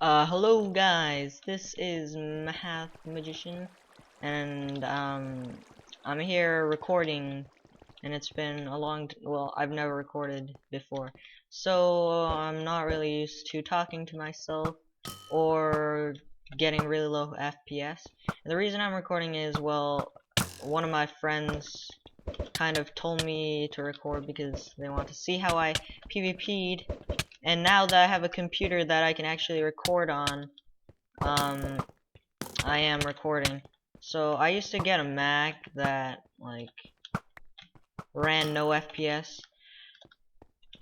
Hello guys, this is MathMagician, and I'm here recording, and it's been a well, I've never recorded before, so I'm not really used to talking to myself or getting really low FPS. And the reason I'm recording is, well, one of my friends kind of told me to record because they want to see how I PvP'd. And now that I have a computer that I can actually record on, I am recording. So I used to get a Mac that ran no FPS.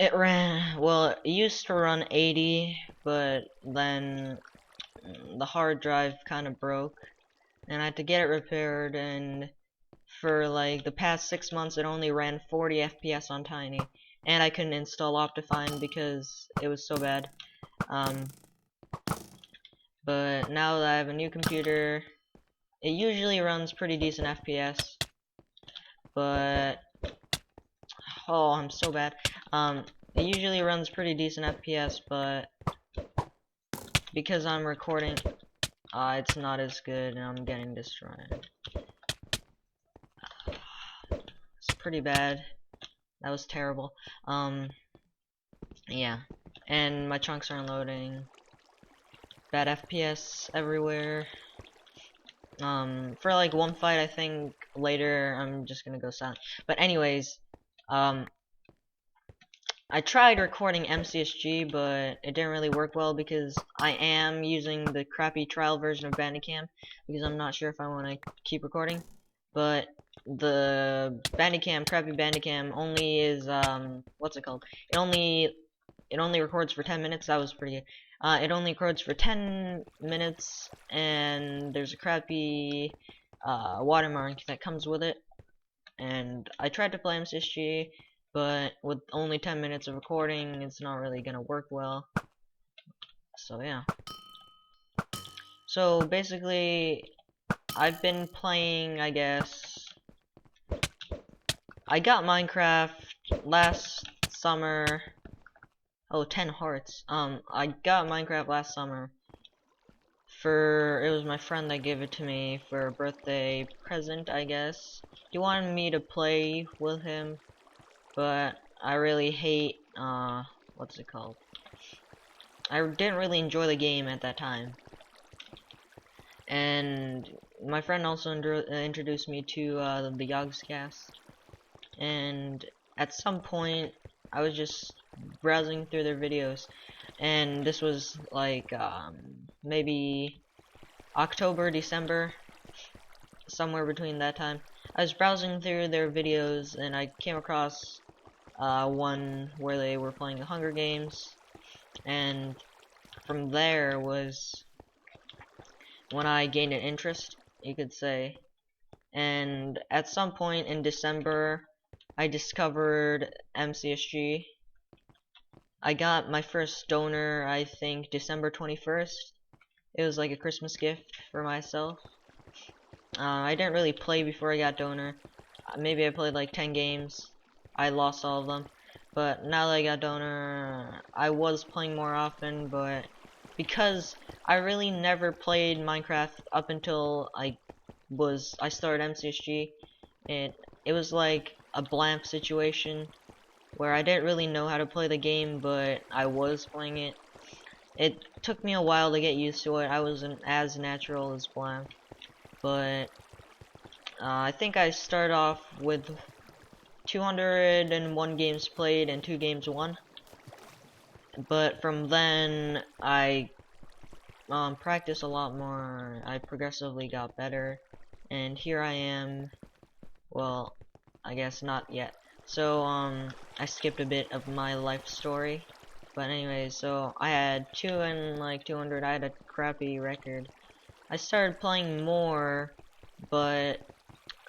Well, it used to run 80, but then the hard drive kind of broke, and I had to get it repaired. And for like the past 6 months, it only ran 40 FPS on Tiny, and I couldn't install Optifine because it was so bad. But now that I have a new computer, it usually runs pretty decent FPS. But oh, I'm so bad. It usually runs pretty decent FPS, but because I'm recording, it's not as good, and I'm getting destroyed. It's pretty bad. That was terrible. Yeah, and my chunks are unloading. Bad FPS everywhere. For like one fight, I think later I'm just gonna go silent. But anyways, I tried recording MCSG, but it didn't really work well because I am using the crappy trial version of Bandicam because I'm not sure if I want to keep recording. But the crappy Bandicam only is what's it called? It only records for 10 minutes. That was pretty good. It only records for 10 minutes, and there's a crappy watermark that comes with it. And I tried to play MCSG, but with only 10 minutes of recording, it's not really gonna work well. So yeah. So basically, I've been playing, I guess. I got Minecraft last summer. Oh, 10 hearts. I got Minecraft last summer. It was my friend that gave it to me for a birthday present, I guess. He wanted me to play with him, but I really hate, what's it called? I didn't really enjoy the game at that time. And my friend also introduced me to the Yogscast. And at some point, I was just browsing through their videos, and this was like maybe October, December, somewhere between that time. I was browsing through their videos, and I came across one where they were playing the Hunger Games, and from there was when I gained an interest, you could say. And at some point in December, I discovered MCSG. I got my first donor, I think, December 21st. It was like a Christmas gift for myself. I didn't really play before I got donor. Maybe I played like 10 games. I lost all of them. But now that I got donor, I was playing more often, but because I really never played Minecraft up until I started MCSG, it was like a blank situation where I didn't really know how to play the game, but I was playing it. It took me a while to get used to it. I wasn't as natural as Blanc, but I think I started off with 201 games played and 2 games won. But from then, I practiced a lot more. I progressively got better, and here I am. Well, I guess not yet. So I skipped a bit of my life story. But anyway, so I had 2 and like 200. I had a crappy record. I started playing more, but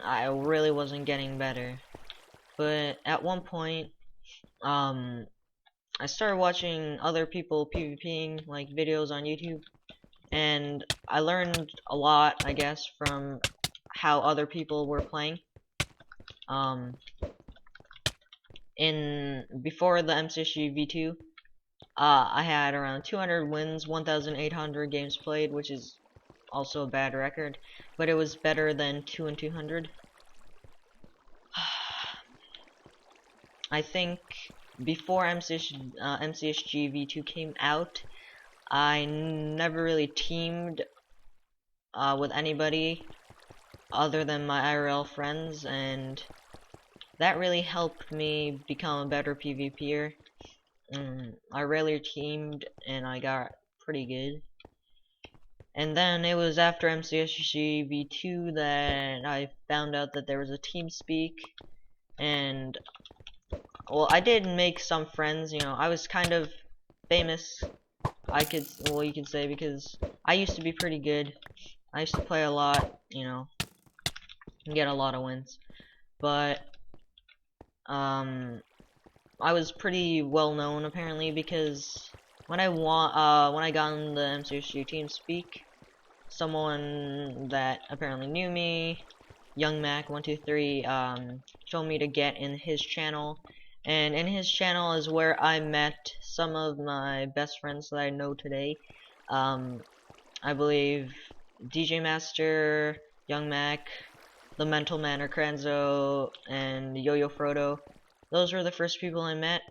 I really wasn't getting better. But at one point, I started watching other people PvPing, like videos on YouTube, and I learned a lot, I guess, from how other people were playing. Before the MCSG V2, I had around 200 wins, 1,800 games played, which is also a bad record, but it was better than 2 and 200. I think before MCSG V2 came out, I never really teamed with anybody other than my IRL friends, and that really helped me become a better PvPer. I rarely teamed, and I got pretty good. And then it was after MCSG V2 that I found out that there was a TeamSpeak, and well, I did make some friends. You know, I was kind of famous. You could say, because I used to be pretty good. I used to play a lot, you know, and get a lot of wins. But I was pretty well known apparently, because when I got in the MCSG TeamSpeak, someone that apparently knew me, Young Mac 123, told me to get in his channel, and in his channel is where I met some of my best friends that I know today. I believe DJ Master, Young Mac, the Mental Man or Kranzo, and Yo-Yo Frodo. Those were the first people I met,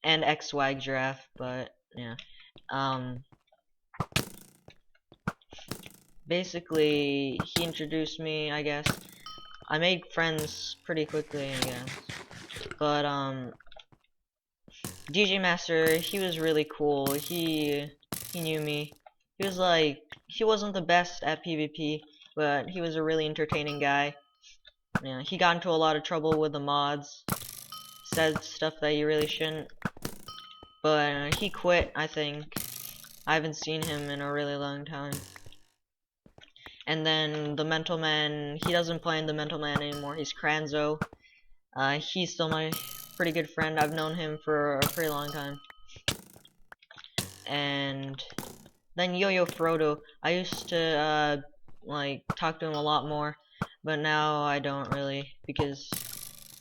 and X-Swag Giraffe, but yeah. Basically, he introduced me, I guess. I made friends pretty quickly, I guess. But, DJ Master, he was really cool. He knew me. He was like, he wasn't the best at PvP, but he was a really entertaining guy. Yeah, he got into a lot of trouble with the mods. Said stuff that he really shouldn't. But he quit, I think. I haven't seen him in a really long time. And then the Mental Man, he doesn't play in the Mental Man anymore. He's Kranzo. He's still my pretty good friend. I've known him for a pretty long time. And then Yo-Yo Frodo, I used to like talk to him a lot more, but now I don't really, because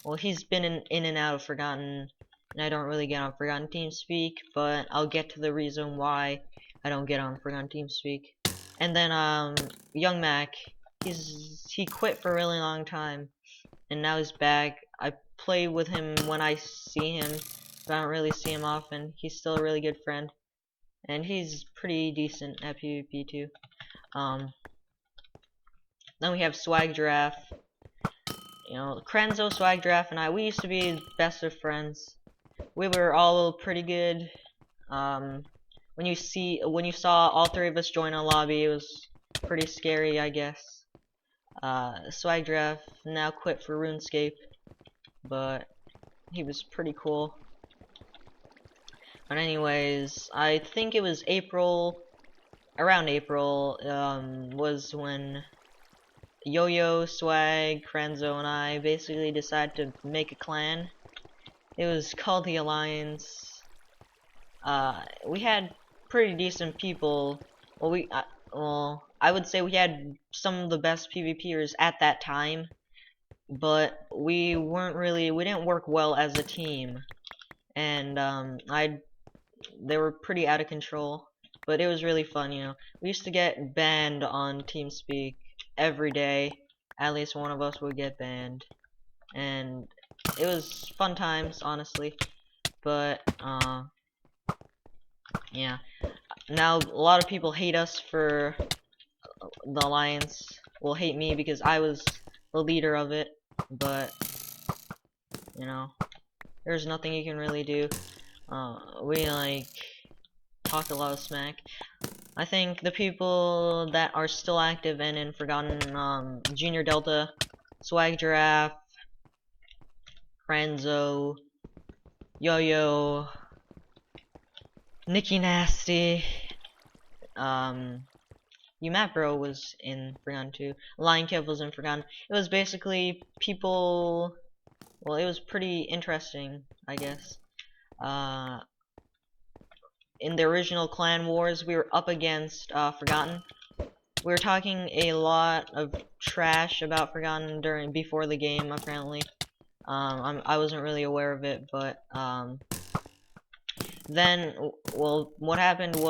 well, he's been in and out of Forgotten, and I don't really get on Forgotten TeamSpeak, but I'll get to the reason why I don't get on Forgotten TeamSpeak. And then Young Mac, he quit for a really long time, and now he's back. I play with him when I see him, but I don't really see him often. He's still a really good friend, and he's pretty decent at PvP too. Then we have Swag Giraffe. You know, Kranzo, Swag Giraffe, and I, we used to be best of friends. We were all pretty good. When you saw all three of us join a lobby, it was pretty scary, I guess. Swag Giraffe now quit for RuneScape, but he was pretty cool. But anyways, I think it was around April, was when Yo-Yo, Swag, Kranzo, and I basically decided to make a clan. It was called the Alliance. We had pretty decent people. Well, I would say we had some of the best PvPers at that time, but we didn't work well as a team, and they were pretty out of control. But it was really fun, you know. We used to get banned on TeamSpeak every day. At least one of us would get banned, and it was fun times, honestly. But yeah. Now a lot of people hate us for the Alliance. Will hate me because I was the leader of it, but you know, there's nothing you can really do. We like talk a lot of smack. I think the people that are still active and in Forgotten, Junior Delta, Swag Giraffe, Kranzo, Yo-Yo, Nicky Nasty, Bro was in Forgotten too. Lion Cave was in Forgotten. It was basically people. Well, it was pretty interesting, I guess. In the original Clan Wars, we were up against Forgotten. We were talking a lot of trash about Forgotten before the game, apparently. I wasn't really aware of it, but then, well, what happened